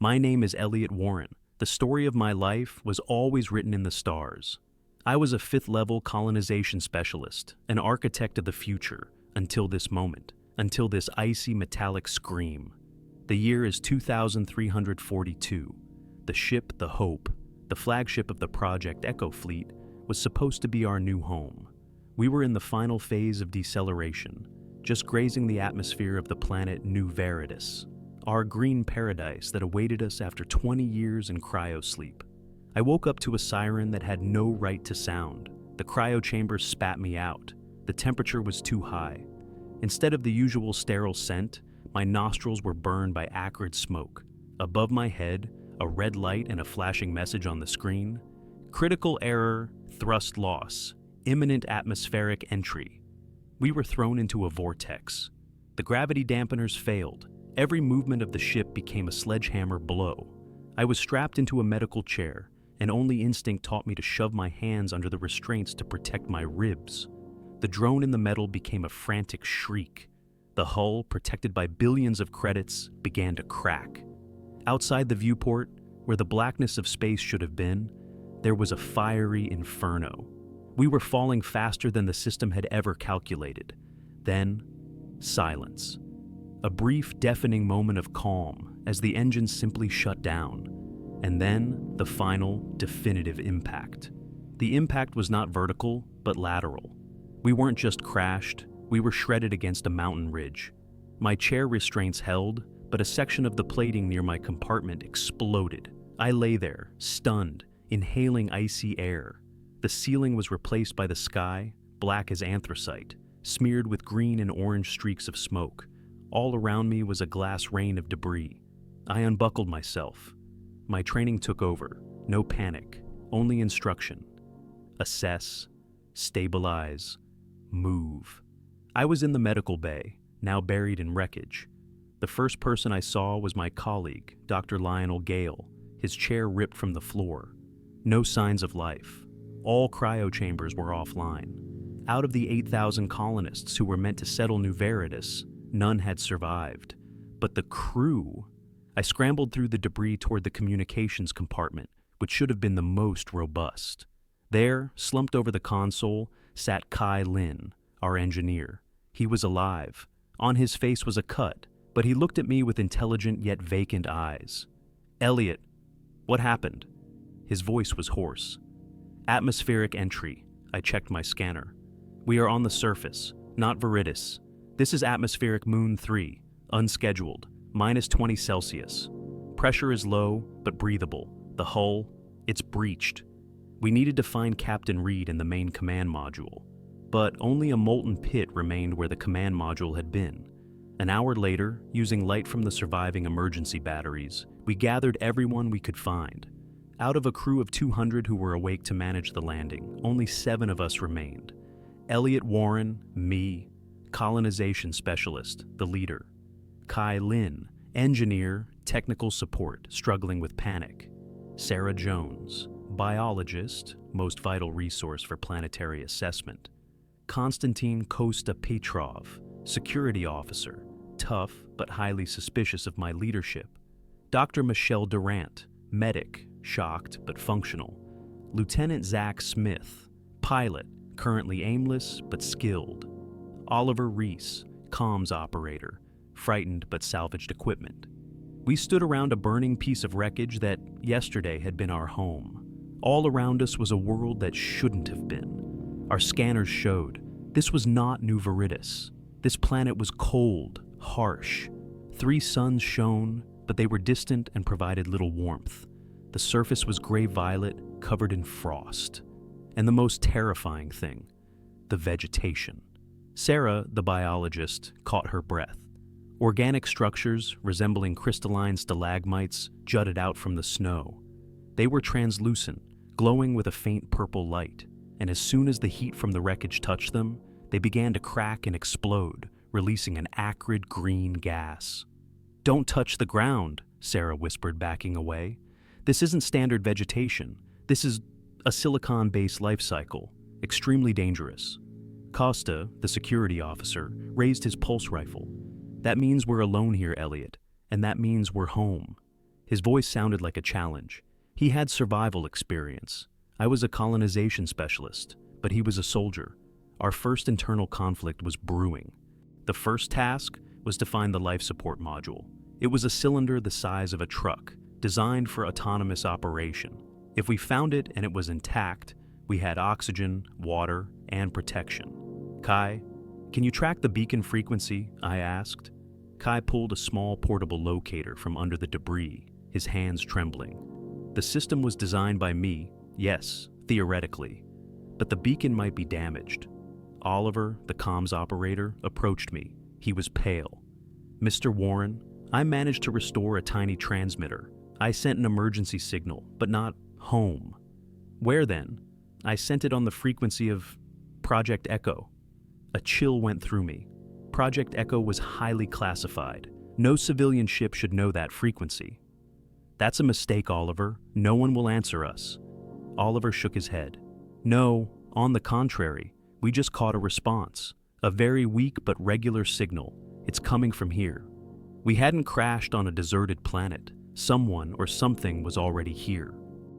My name is Eliot Warren. The story of my life was always written in the stars. I was a fifth-level colonization specialist, an architect of the future, until this moment, until this icy metallic scream. The year is 2342. The ship, the Hope, the flagship of the Project Echo Fleet, was supposed to be our new home. We were in the final phase of deceleration, just grazing the atmosphere of the planet New Veritas, our green paradise that awaited us after 20 years in cryosleep. I woke up to a siren that had no right to sound. The cryo chamber spat me out. The temperature was too high. Instead of the usual sterile scent, my nostrils were burned by acrid smoke. Above my head, a red light and a flashing message on the screen. Critical error, thrust loss, imminent atmospheric entry. We were thrown into a vortex. The gravity dampeners failed. Every movement of the ship became a sledgehammer blow. I was strapped into a medical chair, and only instinct taught me to shove my hands under the restraints to protect my ribs. The drone in the metal became a frantic shriek. The hull, protected by billions of credits, began to crack. Outside the viewport, where the blackness of space should have been, there was a fiery inferno. We were falling faster than the system had ever calculated. Then, silence. A brief, deafening moment of calm as the engines simply shut down. And then, the final, definitive impact. The impact was not vertical, but lateral. We weren't just crashed, we were shredded against a mountain ridge. My chair restraints held, but a section of the plating near my compartment exploded. I lay there, stunned, inhaling icy air. The ceiling was replaced by the sky, black as anthracite, smeared with green and orange streaks of smoke. All around me was a glass rain of debris. I unbuckled myself. My training took over. No panic, only instruction. Assess, stabilize, move. I was in the medical bay, now buried in wreckage. The first person I saw was my colleague, Dr. Lionel Gale, his chair ripped from the floor. No signs of life. All cryo chambers were offline. Out of the 8,000 colonists who were meant to settle New Veritas, none had survived. But the crew... I scrambled through the debris toward the communications compartment, which should have been the most robust. There, slumped over the console, sat Kai Lin, our engineer. He was alive. On his face was a cut, but he looked at me with intelligent yet vacant eyes. "Eliot, what happened?" His voice was hoarse. "Atmospheric entry." I checked my scanner. "We are on the surface, not Veritas. This is atmospheric Moon 3, unscheduled, -20 Celsius. Pressure is low, but breathable. The hull, it's breached." We needed to find Captain Reed in the main command module, but only a molten pit remained where the command module had been. An hour later, using light from the surviving emergency batteries, we gathered everyone we could find. Out of a crew of 200 who were awake to manage the landing, only 7 of us remained. Eliot Warren, me, colonization specialist, the leader. Kai Lin, engineer, technical support, struggling with panic. Sarah Jones, biologist, most vital resource for planetary assessment. Konstantin Kosta Petrov, security officer, tough but highly suspicious of my leadership. Dr. Michelle Durant, medic, shocked but functional. Lieutenant Zach Smith, pilot, currently aimless but skilled. Oliver Reese, comms operator, frightened but salvaged equipment. We stood around a burning piece of wreckage that yesterday had been our home. All around us was a world that shouldn't have been. Our scanners showed this was not New Veritas. This planet was cold, harsh. 3 suns shone, but they were distant and provided little warmth. The surface was gray-violet, covered in frost. And the most terrifying thing, the vegetation. Sarah, the biologist, caught her breath. Organic structures, resembling crystalline stalagmites, jutted out from the snow. They were translucent, glowing with a faint purple light, and as soon as the heat from the wreckage touched them, they began to crack and explode, releasing an acrid green gas. "Don't touch the ground," Sarah whispered, backing away. "This isn't standard vegetation. This is a silicon-based life cycle, extremely dangerous." Costa, the security officer, raised his pulse rifle. "That means we're alone here, Eliot, and that means we're home." His voice sounded like a challenge. He had survival experience. I was a colonization specialist, but he was a soldier. Our first internal conflict was brewing. The first task was to find the life support module. It was a cylinder the size of a truck, designed for autonomous operation. If we found it and it was intact, we had oxygen, water, and protection. Kai, can you track the beacon frequency? I asked. Kai pulled a small portable locator from under the debris, his hands trembling. The system was designed by me, yes, theoretically, but the beacon might be damaged. Oliver, the comms operator, approached me. He was pale. Mr. Warren, I managed to restore a tiny transmitter. I sent an emergency signal, but not home. Where then? I sent it on the frequency of Project Echo. A chill went through me. Project Echo was highly classified. No civilian ship should know that frequency. That's a mistake, Oliver. No one will answer us. Oliver shook his head. No, on the contrary, we just caught a response. A very weak but regular signal. It's coming from here. We hadn't crashed on a deserted planet. Someone or something was already here.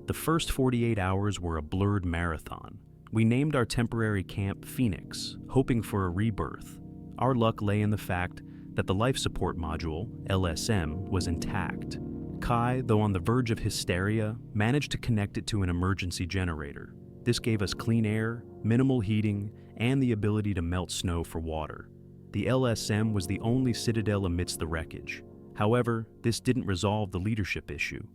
The first 48 hours were a blurred marathon. We named our temporary camp Phoenix, hoping for a rebirth. Our luck lay in the fact that the life support module, LSM, was intact. Kai, though on the verge of hysteria, managed to connect it to an emergency generator. This gave us clean air, minimal heating, and the ability to melt snow for water. The LSM was the only citadel amidst the wreckage. However, this didn't resolve the leadership issue.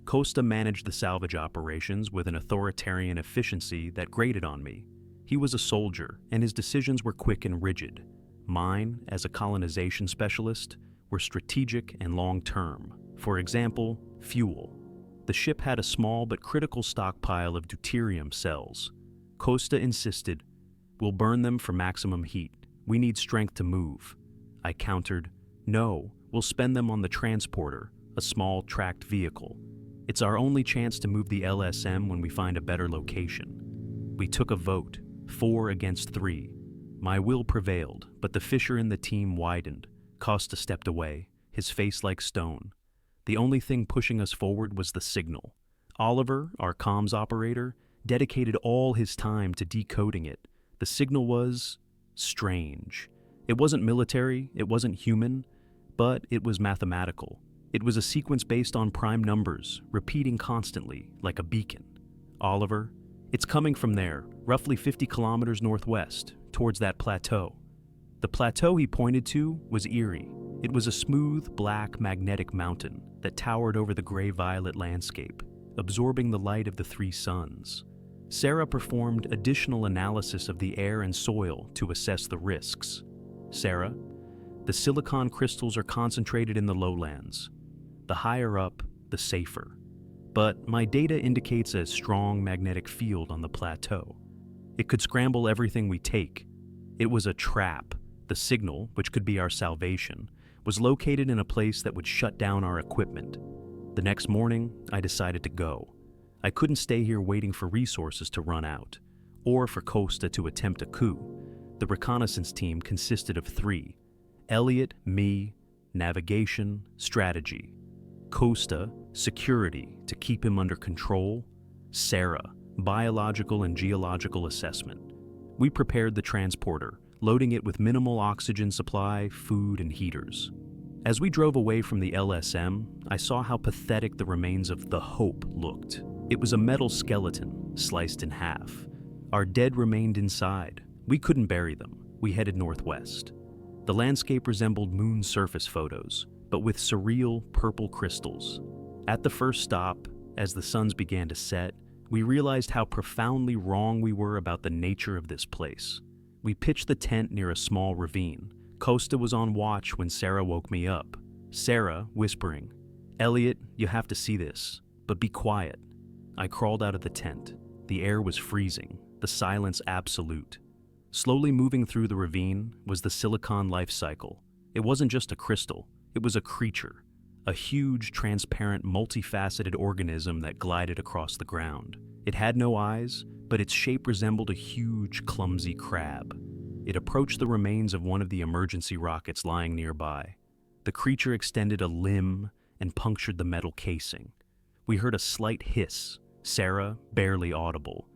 Costa managed the salvage operations with an authoritarian efficiency that grated on me. He was a soldier, and his decisions were quick and rigid. Mine, as a colonization specialist, were strategic and long-term. For example, fuel. The ship had a small but critical stockpile of deuterium cells. Costa insisted, "We'll burn them for maximum heat. We need strength to move." I countered, "No, we'll spend them on the transporter, a small tracked vehicle. It's our only chance to move the LSM when we find a better location." We took a vote, 4 against 3. My will prevailed, but the fissure in the team widened. Costa stepped away, his face like stone. The only thing pushing us forward was the signal. Oliver, our comms operator, dedicated all his time to decoding it. The signal was strange. It wasn't military, it wasn't human, but it was mathematical. It was a sequence based on prime numbers, repeating constantly, like a beacon. "Oliver, it's coming from there, roughly 50 kilometers northwest, towards that plateau." The plateau he pointed to was eerie. It was a smooth, black, magnetic mountain that towered over the gray-violet landscape, absorbing the light of the 3 suns. Sarah performed additional analysis of the air and soil to assess the risks. "Sarah, the silicon crystals are concentrated in the lowlands. The higher up, the safer. But my data indicates a strong magnetic field on the plateau. It could scramble everything we take. It was a trap. The signal, which could be our salvation, was located in a place that would shut down our equipment. The next morning, I decided to go. I couldn't stay here waiting for resources to run out, or for Costa to attempt a coup. The reconnaissance team consisted of 3: Eliot, me, navigation, strategy; Costa, security, to keep him under control; Sarah, biological and geological assessment. We prepared the transporter, loading it with minimal oxygen supply, food, and heaters. As we drove away from the LSM, I saw how pathetic the remains of the Hope looked. It was a metal skeleton, sliced in half. Our dead remained inside. We couldn't bury them. We headed northwest. The landscape resembled moon surface photos, but with surreal purple crystals. At the first stop, as the suns began to set, we realized how profoundly wrong we were about the nature of this place. We pitched the tent near a small ravine. Costa was on watch when Sarah woke me up. Sarah, whispering, "Eliot, you have to see this, but be quiet." I crawled out of the tent. The air was freezing, the silence absolute. Slowly moving through the ravine was the silicon life cycle. It wasn't just a crystal, it was a creature. A huge, transparent, multifaceted organism that glided across the ground. It had no eyes, but its shape resembled a huge, clumsy crab. It approached the remains of one of the emergency rockets lying nearby. The creature extended a limb and punctured the metal casing. We heard a slight hiss, Sarah barely audible.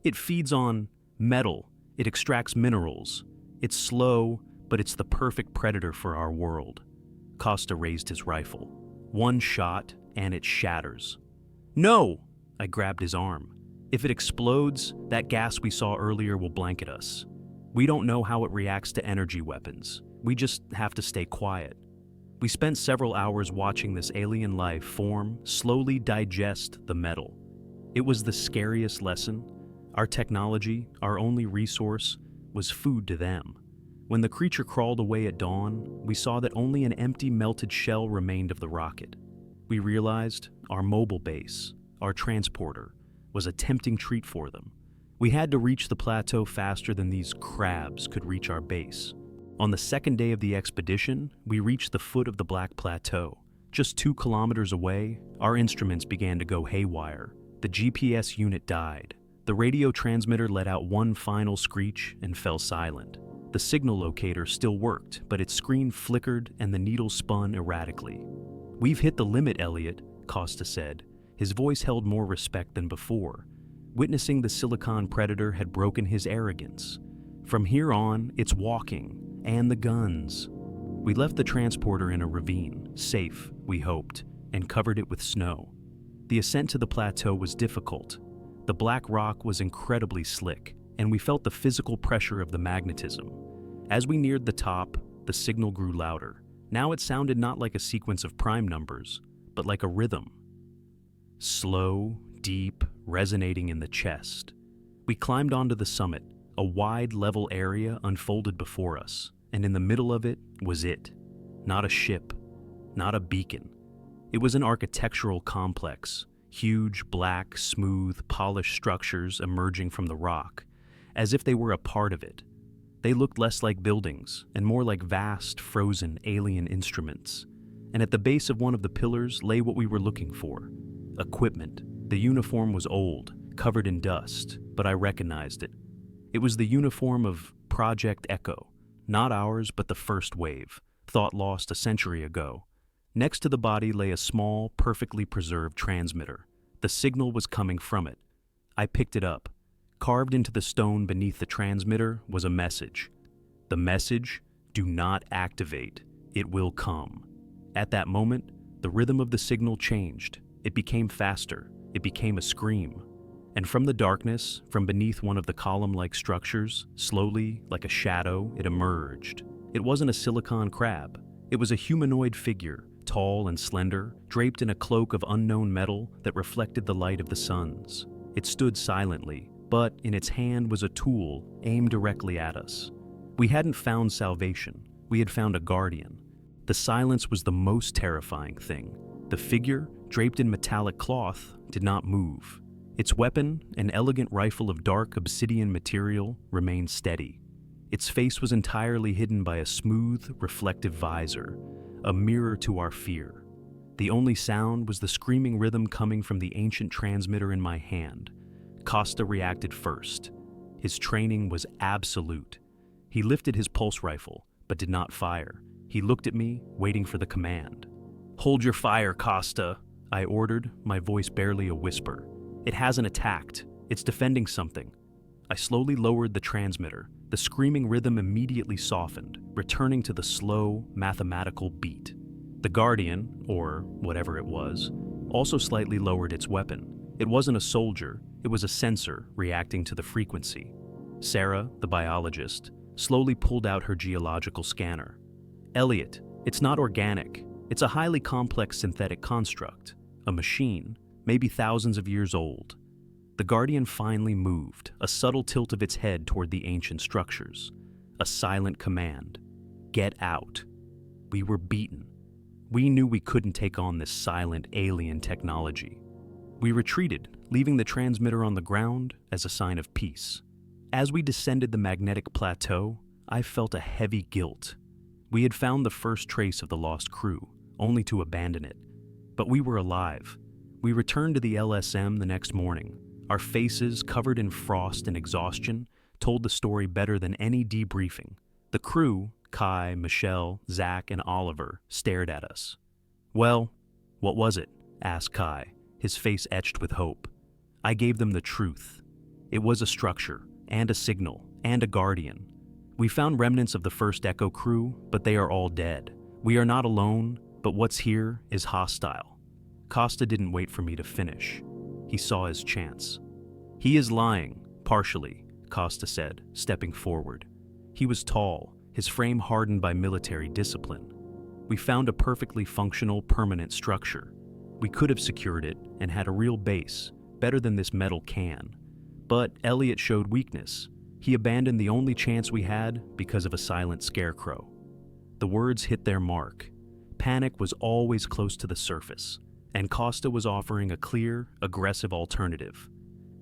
"It feeds on metal. It extracts minerals. It's slow, but it's the perfect predator for our world." Costa raised his rifle. "One shot, and it shatters." "No!" I grabbed his arm. "If it explodes, that gas we saw earlier will blanket us. We don't know how it reacts to energy weapons. We just have to stay quiet." We spent several hours watching this alien life form, slowly digest the metal. It was the scariest lesson. Our technology, our only resource, was food to them. When the creature crawled away at dawn, we saw that only an empty melted shell remained of the rocket. We realized our mobile base, our transporter, was a tempting treat for them. We had to reach the plateau faster than these crabs could reach our base. On the second day of the expedition, we reached the foot of the Black Plateau. Just 2 kilometers away, our instruments began to go haywire. The GPS unit died. The radio transmitter let out one final screech and fell silent. The signal locator still worked, but its screen flickered and the needle spun erratically. "We've hit the limit, Eliot," Costa said. His voice held more respect than before. Witnessing the silicon predator had broken his arrogance. From here on, it's walking, and the guns. We left the transporter in a ravine, safe, we hoped, and covered it with snow. The ascent to the plateau was difficult. The black rock was incredibly slick, and we felt the physical pressure of the magnetism. As we neared the top, the signal grew louder. Now it sounded not like a sequence of prime numbers, but like a rhythm. Slow, deep, resonating in the chest. We climbed onto the summit. A wide, level area unfolded before us, and in the middle of it was it. Not a ship, not a beacon. It was an architectural complex, huge, black, smooth, polished structures emerging from the rock, as if they were a part of it. They looked less like buildings and more like vast, frozen, alien instruments. And at the base of one of the pillars lay what we were looking for: equipment. The uniform was old, covered in dust, but I recognized it. It was the uniform of Project Echo, not ours, but the first wave, thought lost a century ago. Next to the body lay a small, perfectly preserved transmitter. The signal was coming from it. I picked it up. Carved into the stone beneath the transmitter was a message. The message: do not activate. It will come. At that moment, the rhythm of the signal changed. It became faster. It became a scream. And from the darkness, from beneath one of the column-like structures, slowly, like a shadow, it emerged. It wasn't a silicon crab. It was a humanoid figure, tall and slender, draped in a cloak of unknown metal that reflected the light of the suns. It stood silently, but in its hand was a tool aimed directly at us. We hadn't found salvation. We had found a guardian. The silence was the most terrifying thing. The figure, draped in metallic cloth, did not move. Its weapon, an elegant rifle of dark obsidian material, remained steady. Its face was entirely hidden by a smooth, reflective visor, a mirror to our fear. The only sound was the screaming rhythm coming from the ancient transmitter in my hand. Costa reacted first. His training was absolute. He lifted his pulse rifle, but did not fire. He looked at me, waiting for the command. "Hold your fire, Costa," I ordered, my voice barely a whisper. "It hasn't attacked. It's defending something." I slowly lowered the transmitter. The screaming rhythm immediately softened, returning to the slow, mathematical beat. The Guardian, or whatever it was, also slightly lowered its weapon. It wasn't a soldier, it was a sensor reacting to the frequency. Sarah, the biologist, slowly pulled out her geological scanner. "Eliot, it's not organic. It's a highly complex synthetic construct. A machine, maybe thousands of years old." The Guardian finally moved, a subtle tilt of its head toward the ancient structures. A silent command: "Get out." We were beaten. We knew we couldn't take on this silent alien technology. We retreated, leaving the transmitter on the ground as a sign of peace. As we descended the magnetic plateau, I felt a heavy guilt. We had found the first trace of the lost crew, only to abandon it. But we were alive. We returned to the LSM the next morning. Our faces, covered in frost and exhaustion, told the story better than any debriefing. The crew, Kai, Michelle, Zach, and Oliver, stared at us. "Well, "What was it?" asked Kai, his face etched with hope. I gave them the truth. It was a structure, and a signal, and a guardian. We found remnants of the first Echo crew, but they are all dead. We are not alone, but what's here is hostile. Costa didn't wait for me to finish. He saw his chance. "He is lying, partially," Costa said, stepping forward. He was tall, his frame hardened by military discipline. We found a perfectly functional, permanent structure. We could have secured it and had a real base, better than this metal can. But Eliot showed weakness. He abandoned the only chance we had because of a silent scarecrow. The words hit their mark. Panic was always close to the surface, and Costa was offering a clear, aggressive alternative.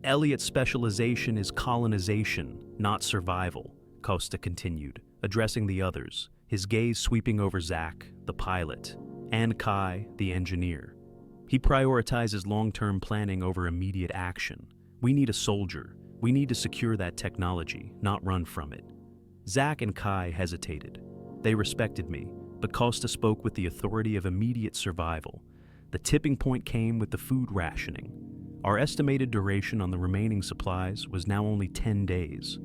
"Eliot's specialization is colonization, not survival," Costa continued, addressing the others, his gaze sweeping over Zach, the pilot, and Kai, the engineer. "He prioritizes long-term planning over immediate action. We need a soldier. We need to secure that technology, not run from it." Zach and Kai hesitated. They respected me, but Costa spoke with the authority of immediate survival. The tipping point came with the food rationing. Our estimated duration on the remaining supplies was now only 10 days.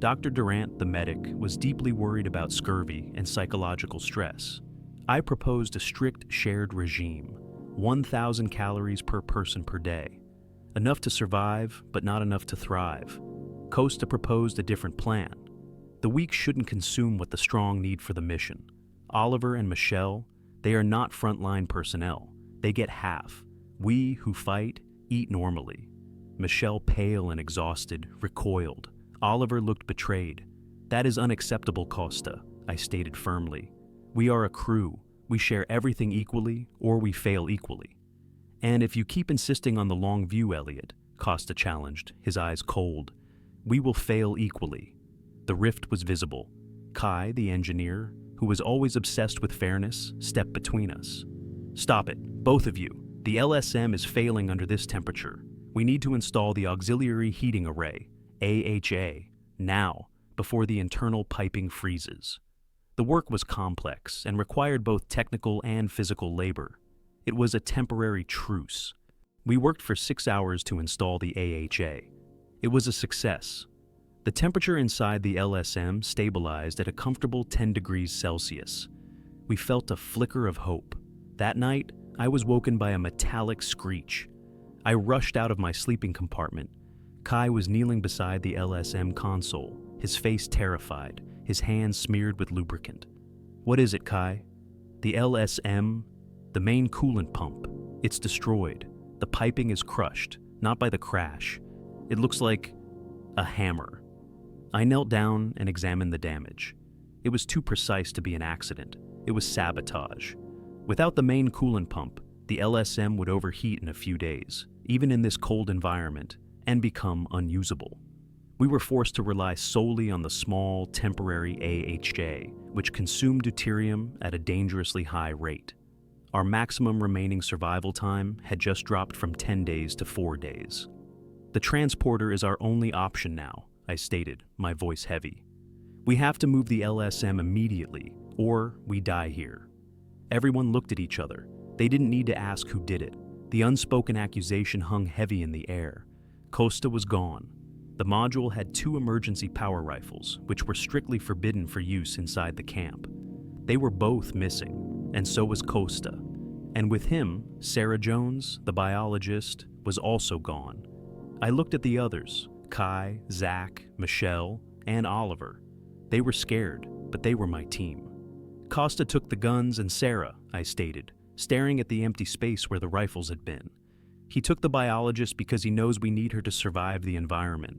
Dr. Durant, the medic, was deeply worried about scurvy and psychological stress. I proposed a strict shared regime, 1,000 calories per person per day. Enough to survive, but not enough to thrive. Costa proposed a different plan. The weak shouldn't consume what the strong need for the mission. Oliver and Michelle, they are not frontline personnel. They get half. We, who fight, eat normally. Michelle, pale and exhausted, recoiled. Oliver looked betrayed. "That is unacceptable, Costa," I stated firmly. "We are a crew. We share everything equally, or we fail equally." "And if you keep insisting on the long view, Eliot," Costa challenged, his eyes cold, "we will fail equally." The rift was visible. Kai, the engineer, who was always obsessed with fairness, stepped between us. "Stop it, both of you. The LSM is failing under this temperature. We need to install the auxiliary heating array, AHA, now, before the internal piping freezes." The work was complex and required both technical and physical labor. It was a temporary truce. We worked for 6 hours to install the AHA. It was a success. The temperature inside the LSM stabilized at a comfortable 10 degrees Celsius. We felt a flicker of hope. That night, I was woken by a metallic screech. I rushed out of my sleeping compartment. Kai was kneeling beside the LSM console, his face terrified, his hands smeared with lubricant. "What is it, Kai?" "The LSM, the main coolant pump. It's destroyed. The piping is crushed, not by the crash. It looks like a hammer." I knelt down and examined the damage. It was too precise to be an accident. It was sabotage. Without the main coolant pump, the LSM would overheat in a few days, even in this cold environment, and become unusable. We were forced to rely solely on the small, temporary AHJ, which consumed deuterium at a dangerously high rate. Our maximum remaining survival time had just dropped from 10 days to 4 days. "The transporter is our only option now," I stated, my voice heavy. "We have to move the LSM immediately, or we die here." Everyone looked at each other. They didn't need to ask who did it. The unspoken accusation hung heavy in the air. Costa was gone. The module had 2 emergency power rifles, which were strictly forbidden for use inside the camp. They were both missing, and so was Costa. And with him, Sarah Jones, the biologist, was also gone. I looked at the others, Kai, Zach, Michelle, and Oliver. They were scared, but they were my team. "Costa took the guns and Sarah," I stated, staring at the empty space where the rifles had been. "He took the biologist because he knows we need her to survive the environment.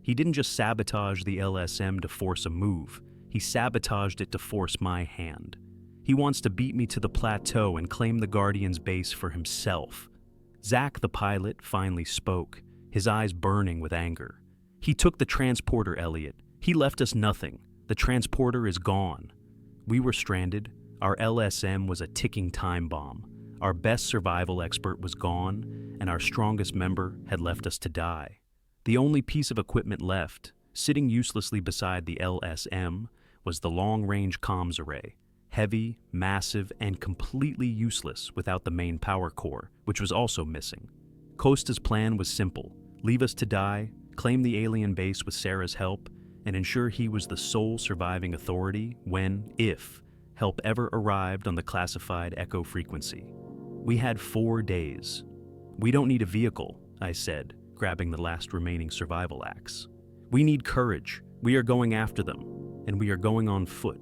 He didn't just sabotage the LSM to force a move. He sabotaged it to force my hand. He wants to beat me to the plateau and claim the Guardian's base for himself." Zach, the pilot, finally spoke, his eyes burning with anger. "He took the transporter, Eliot. He left us nothing. The transporter is gone." We were stranded. Our LSM was a ticking time bomb. Our best survival expert was gone, and our strongest member had left us to die. The only piece of equipment left, sitting uselessly beside the LSM, was the long-range comms array. Heavy, massive, and completely useless without the main power core, which was also missing. Costa's plan was simple: leave us to die, claim the alien base with Sarah's help, and ensure he was the sole surviving authority when, if, help ever arrived on the classified echo frequency. We had 4 days. "We don't need a vehicle," I said, grabbing the last remaining survival axe. "We need courage. We are going after them, and we are going on foot."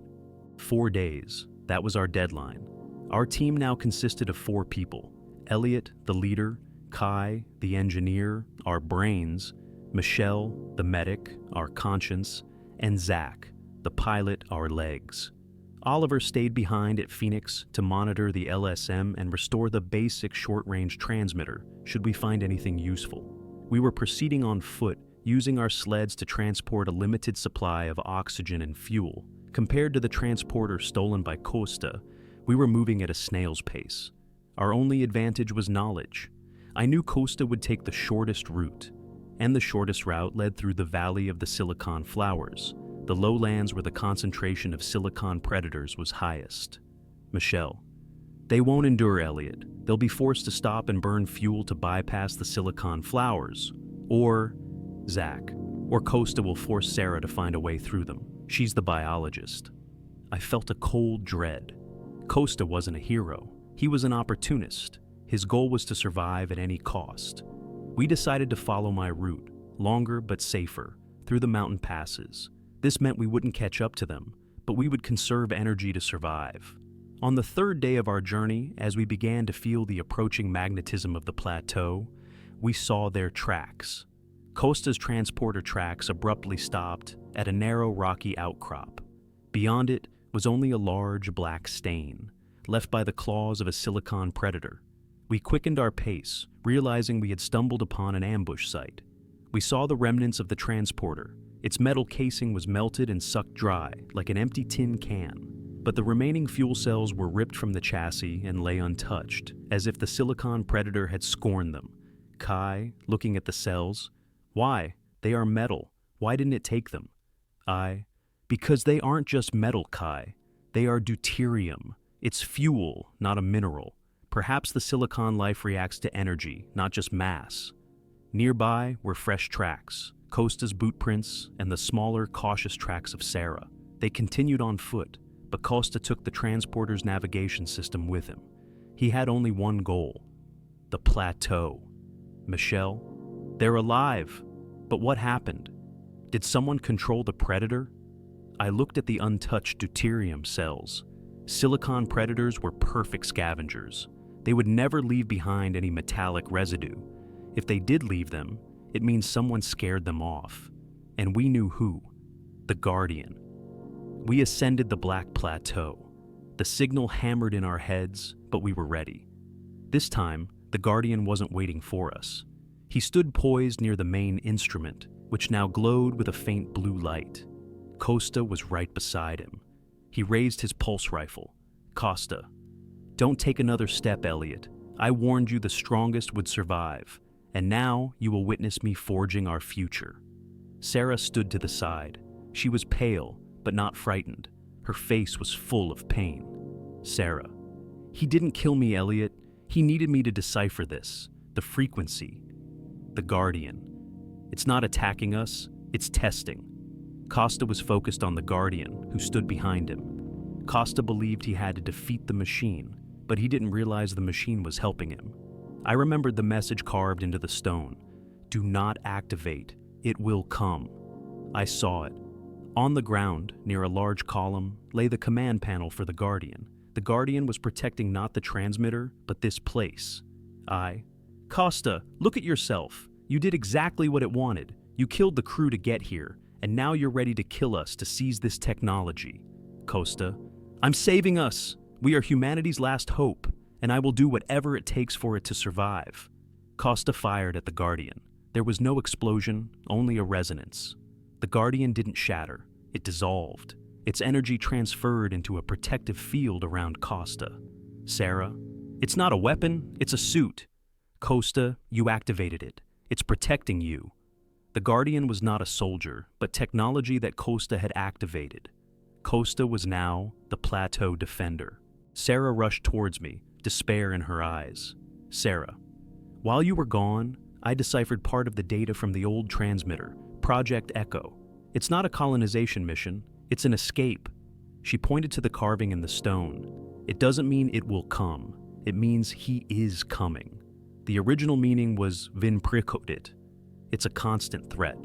4 days. That was our deadline. Our team now consisted of 4 people: Eliot, the leader; Kai, the engineer, our brains; Michelle, the medic, our conscience; and Zach, the pilot, our legs. Oliver stayed behind at Phoenix to monitor the LSM and restore the basic short-range transmitter should we find anything useful. We were proceeding on foot, using our sleds to transport a limited supply of oxygen and fuel. Compared to the transporter stolen by Costa, we were moving at a snail's pace. Our only advantage was knowledge. I knew Costa would take the shortest route, and the shortest route led through the Valley of the Silicon Flowers, the lowlands where the concentration of silicon predators was highest. Michelle: "They won't endure, Eliot. They'll be forced to stop and burn fuel to bypass the silicon flowers. Or," Zach, "or Costa will force Sarah to find a way through them. She's the biologist." I felt a cold dread. Costa wasn't a hero. He was an opportunist. His goal was to survive at any cost. We decided to follow my route, longer but safer, through the mountain passes. This meant we wouldn't catch up to them, but we would conserve energy to survive. On the 3rd day of our journey, as we began to feel the approaching magnetism of the plateau, we saw their tracks. Costa's transporter tracks abruptly stopped at a narrow rocky outcrop. Beyond it was only a large black stain, left by the claws of a silicon predator. We quickened our pace, realizing we had stumbled upon an ambush site. We saw the remnants of the transporter. Its metal casing was melted and sucked dry, like an empty tin can. But the remaining fuel cells were ripped from the chassis and lay untouched, as if the silicon predator had scorned them. Kai, looking at the cells: "Why? They are metal. Why didn't it take them?" Because they aren't just metal, Kai. They are deuterium. It's fuel, not a mineral. Perhaps the silicon life reacts to energy, not just mass." Nearby were fresh tracks, Costa's boot prints and the smaller, cautious tracks of Sarah. They continued on foot, but Costa took the transporter's navigation system with him. He had only one goal: the plateau. "Michelle, they're alive. But what happened? Did someone control the predator?" I looked at the untouched deuterium cells. Silicon predators were perfect scavengers. They would never leave behind any metallic residue. If they did leave them, it means someone scared them off. And we knew who: the Guardian. We ascended the black plateau. The signal hammered in our heads, but we were ready. This time, the Guardian wasn't waiting for us. He stood poised near the main instrument, which now glowed with a faint blue light. Costa was right beside him. He raised his pulse rifle. "Costa, don't take another step, Eliot. I warned you the strongest would survive, and now you will witness me forging our future." Sarah stood to the side. She was pale, but not frightened. Her face was full of pain. Sarah: "He didn't kill me, Eliot. He needed me to decipher this, the frequency. The Guardian. It's not attacking us, it's testing." Costa was focused on the Guardian, who stood behind him. Costa believed he had to defeat the machine, but he didn't realize the machine was helping him. I remembered the message carved into the stone: "Do not activate, it will come." I saw it. On the ground, near a large column, lay the command panel for the Guardian. The Guardian was protecting not the transmitter, but this place. "Costa, look at yourself. You did exactly what it wanted. You killed the crew to get here, and now you're ready to kill us to seize this technology." Costa: "I'm saving us. We are humanity's last hope, and I will do whatever it takes for it to survive." Costa fired at the Guardian. There was no explosion, only a resonance. The Guardian didn't shatter. It dissolved. Its energy transferred into a protective field around Costa. Sarah: "It's not a weapon, it's a suit." Costa: "You activated it. It's protecting you." The Guardian was not a soldier, but technology that Costa had activated. Costa was now the plateau defender. Sarah rushed towards me, despair in her eyes. Sarah, while you were gone, I deciphered part of the data from the old transmitter, Project Echo. It's not a colonization mission, it's an escape. She pointed to the carving in the stone. It doesn't mean it will come, it means he is coming. The original meaning was vin precotit. It's a constant threat.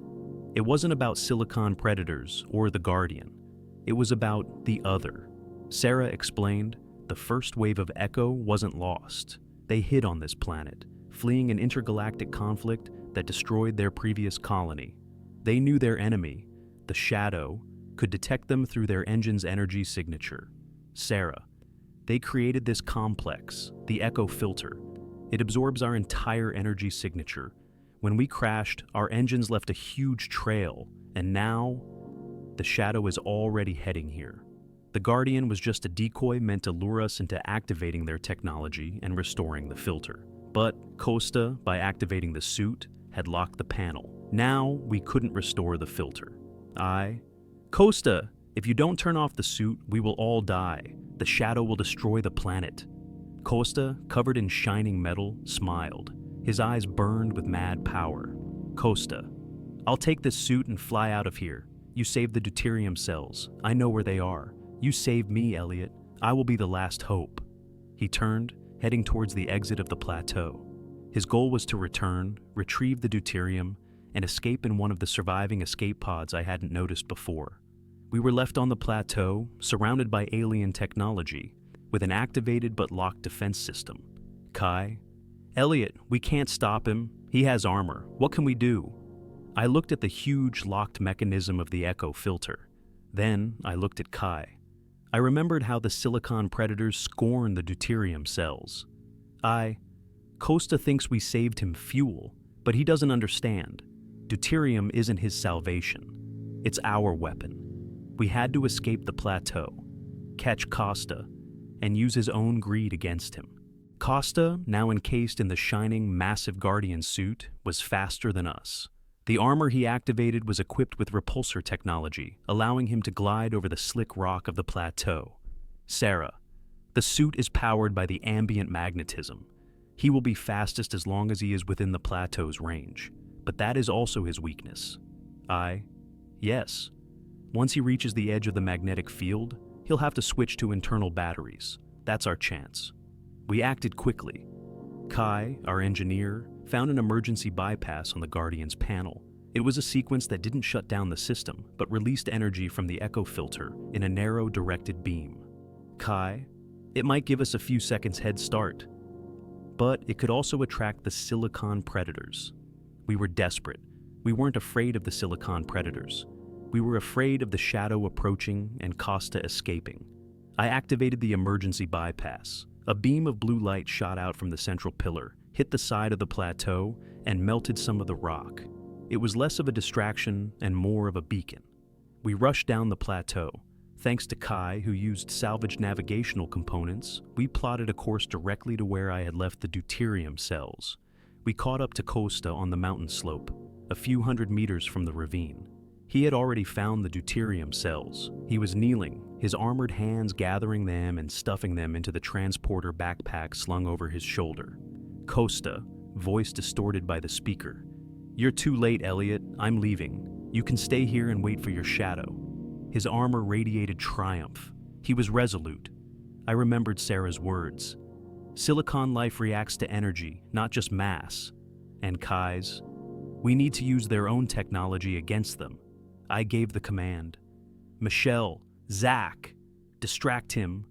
It wasn't about silicon predators or the Guardian. It was about the other. Sarah explained, the first wave of Echo wasn't lost. They hid on this planet, fleeing an intergalactic conflict that destroyed their previous colony. They knew their enemy, the Shadow, could detect them through their engine's energy signature. Sarah, they created this complex, the Echo filter. It absorbs our entire energy signature. When we crashed, our engines left a huge trail, and now the Shadow is already heading here. The Guardian was just a decoy meant to lure us into activating their technology and restoring the filter. But Costa, by activating the suit, had locked the panel. Now we couldn't restore the filter. Costa, if you don't turn off the suit, we will all die. The Shadow will destroy the planet. Costa, covered in shining metal, smiled. His eyes burned with mad power. Costa, I'll take this suit and fly out of here. You saved the deuterium cells. I know where they are. You saved me, Eliot. I will be the last hope. He turned, heading towards the exit of the plateau. His goal was to return, retrieve the deuterium, and escape in one of the surviving escape pods I hadn't noticed before. We were left on the plateau, surrounded by alien technology, with an activated but locked defense system. Kai, Eliot, we can't stop him. He has armor. What can we do? I looked at the huge locked mechanism of the Echo filter. Then I looked at Kai. I remembered how the silicon predators scorn the deuterium cells. Costa thinks we saved him fuel, but he doesn't understand. Deuterium isn't his salvation. It's our weapon. We had to escape the plateau, catch Costa, and use his own greed against him. Costa, now encased in the shining, massive Guardian suit, was faster than us. The armor he activated was equipped with repulsor technology, allowing him to glide over the slick rock of the plateau. Sarah, the suit is powered by the ambient magnetism. He will be fastest as long as he is within the plateau's range, but that is also his weakness. Yes. Once he reaches the edge of the magnetic field, he'll have to switch to internal batteries. That's our chance. We acted quickly. Kai, our engineer, found an emergency bypass on the Guardian's panel. It was a sequence that didn't shut down the system, but released energy from the Echo filter in a narrow, directed beam. Kai, it might give us a few seconds head start, but it could also attract the silicon predators. We were desperate. We weren't afraid of the silicon predators. We were afraid of the Shadow approaching and Costa escaping. I activated the emergency bypass. A beam of blue light shot out from the central pillar, hit the side of the plateau, and melted some of the rock. It was less of a distraction and more of a beacon. We rushed down the plateau. Thanks to Kai, who used salvaged navigational components, we plotted a course directly to where I had left the deuterium cells. We caught up to Costa on the mountain slope, a few hundred meters from the ravine. He had already found the deuterium cells. He was kneeling, his armored hands gathering them and stuffing them into the transporter backpack slung over his shoulder. Costa, voice distorted by the speaker. You're too late, Eliot. I'm leaving. You can stay here and wait for your Shadow. His armor radiated triumph. He was resolute. I remembered Sarah's words. Silicon life reacts to energy, not just mass. And Kai's. We need to use their own technology against them. I gave the command. Michelle, Zach, distract him.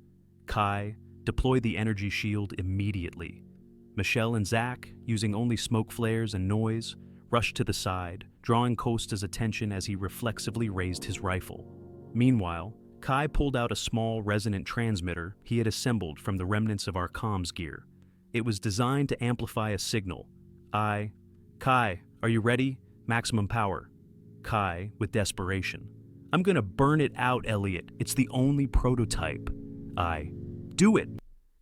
Kai, deploy the energy shield immediately. Michelle and Zach, using only smoke flares and noise, rushed to the side, drawing Costa's attention as he reflexively raised his rifle. Meanwhile, Kai pulled out a small resonant transmitter he had assembled from the remnants of our comms gear. It was designed to amplify a signal. Kai, are you ready? Maximum power. Kai, with desperation. I'm gonna burn it out, Eliot. It's the only prototype. Do it!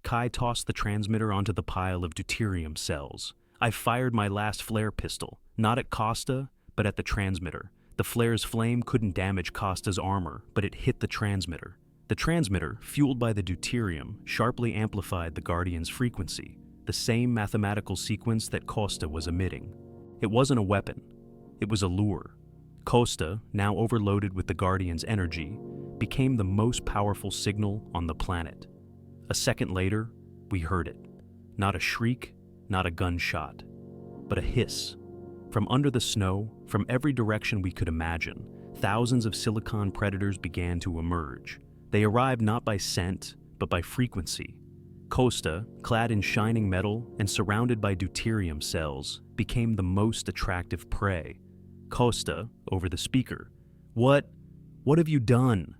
Kai tossed the transmitter onto the pile of deuterium cells. I fired my last flare pistol, not at Costa, but at the transmitter. The flare's flame couldn't damage Costa's armor, but it hit the transmitter. The transmitter, fueled by the deuterium, sharply amplified the Guardian's frequency, the same mathematical sequence that Costa was emitting. It wasn't a weapon. It was a lure. Costa, now overloaded with the Guardian's energy, became the most powerful signal on the planet. A second later, we heard it. Not a shriek, not a gunshot, but a hiss. From under the snow, from every direction we could imagine, thousands of silicon predators began to emerge. They arrived not by scent, but by frequency. Costa, clad in shining metal and surrounded by deuterium cells, became the most attractive prey. Costa, over the speaker, What have you done?"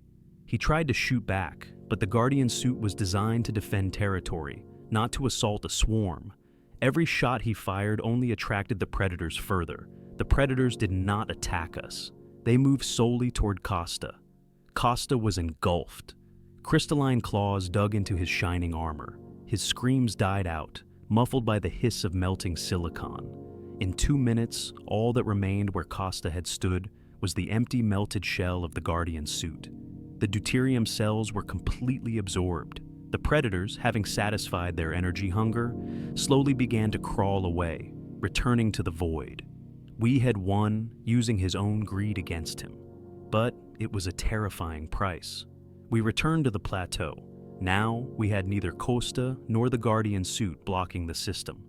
He tried to shoot back, but the Guardian suit was designed to defend territory, not to assault a swarm. Every shot he fired only attracted the predators further. The predators did not attack us. They moved solely toward Costa. Costa was engulfed. Crystalline claws dug into his shining armor. His screams died out, muffled by the hiss of melting silicon. In 2 minutes, all that remained where Costa had stood was the empty melted shell of the Guardian suit. The deuterium cells were completely absorbed. The predators, having satisfied their energy hunger, slowly began to crawl away, returning to the void. We had won, using his own greed against him. But it was a terrifying price. We returned to the plateau. Now we had neither Costa nor the Guardian suit blocking the system.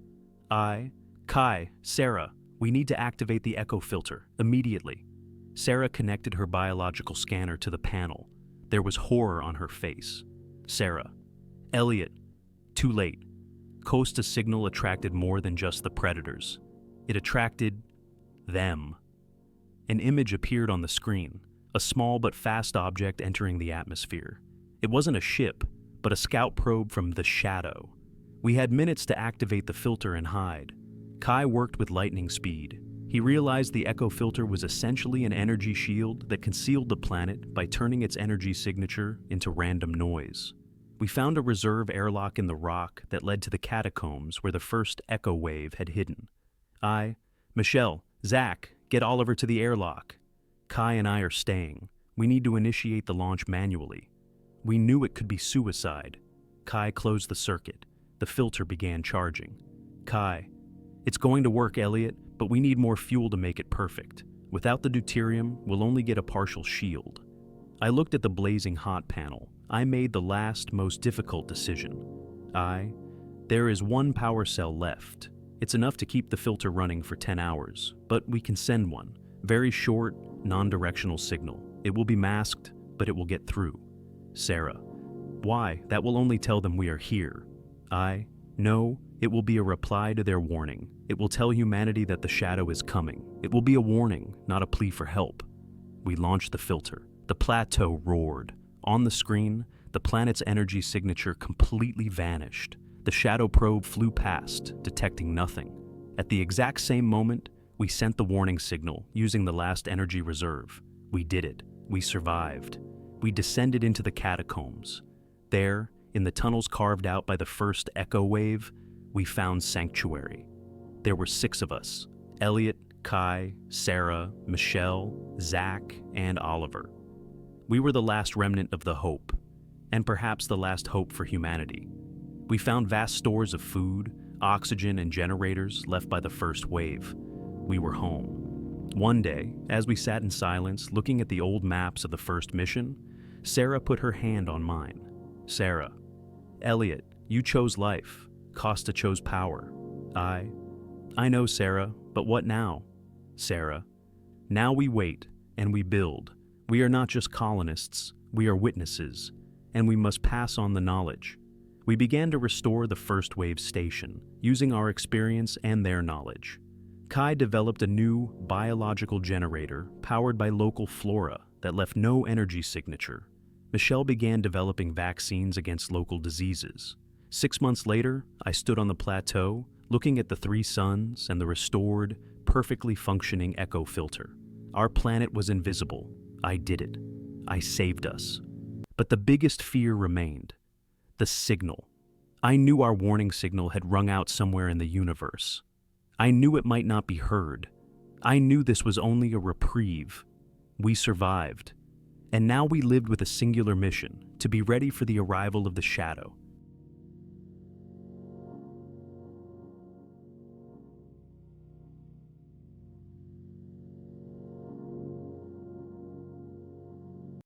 Kai, Sarah, we need to activate the echo filter, immediately. Sarah connected her biological scanner to the panel. There was horror on her face. Sarah, Eliot, too late. Costa's signal attracted more than just the predators. It attracted them. An image appeared on the screen, a small but fast object entering the atmosphere. It wasn't a ship, but a scout probe from the Shadow. We had minutes to activate the filter and hide. Kai worked with lightning speed. He realized the echo filter was essentially an energy shield that concealed the planet by turning its energy signature into random noise. We found a reserve airlock in the rock that led to the catacombs where the first echo wave had hidden. Michelle, Zach, get Oliver to the airlock. Kai and I are staying. We need to initiate the launch manually. We knew it could be suicide. Kai closed the circuit. The filter began charging. Kai, it's going to work, Eliot, but we need more fuel to make it perfect. Without the deuterium, we'll only get a partial shield. I looked at the blazing hot panel. I made the last, most difficult decision. There is one power cell left. It's enough to keep the filter running for 10 hours, but we can send one. Very short, non-directional signal. It will be masked, but it will get through. Sarah, why? That will only tell them we are here. No, it will be a reply to their warning. It will tell humanity that the Shadow is coming. It will be a warning, not a plea for help. We launched the filter. The plateau roared. On the screen, the planet's energy signature completely vanished. The Shadow probe flew past, detecting nothing. At the exact same moment, we sent the warning signal, using the last energy reserve. We did it. We survived. We descended into the catacombs. There, in the tunnels carved out by the first echo wave, we found sanctuary. There were 6 of us: Eliot, Kai, Sarah, Michelle, Zach, and Oliver. We were the last remnant of the hope, and perhaps the last hope for humanity. We found vast stores of food, oxygen, and generators left by the first wave. We were home. One day, as we sat in silence looking at the old maps of the first mission, Sarah put her hand on mine. Sarah, Eliot, you chose life. Costa chose power. I know, Sarah, but what now? Sarah, now we wait, and we build. We are not just colonists, we are witnesses, and we must pass on the knowledge. We began to restore the first wave station, using our experience and their knowledge. Kai developed a new biological generator powered by local flora that left no energy signature. Michelle began developing vaccines against local diseases. 6 months later, I stood on the plateau, looking at the 3 suns and the restored, perfectly functioning echo filter. Our planet was invisible. I did it. I saved us. But the biggest fear remained: the signal. I knew our warning signal had rung out somewhere in the universe. I knew it might not be heard. I knew this was only a reprieve, We survived. And now we lived with a singular mission, to be ready for the arrival of the shadow,